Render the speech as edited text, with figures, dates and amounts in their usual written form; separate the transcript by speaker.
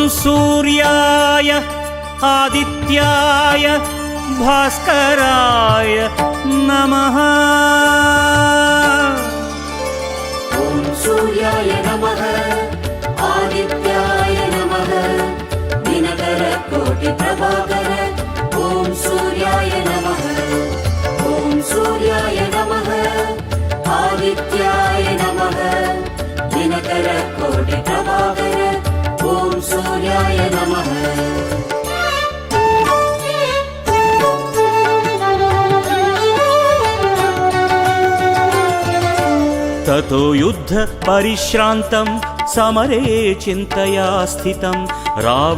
Speaker 1: सूर्याय आदित्याय भास्कराय नमः।
Speaker 2: ॐ सूर्याय नमः, आदित्याय नमः, दिनकर कोटि प्रभाकर। ॐ सूर्याय नमः, ॐ सूर्याय नमः, आदित्याय नमः, दिनकर कोटि प्रभाकर। ॐ सूर्याय नमः।
Speaker 1: ततो युद्ध परिश्रान्तं समरे चिन्तया स्थितं रावण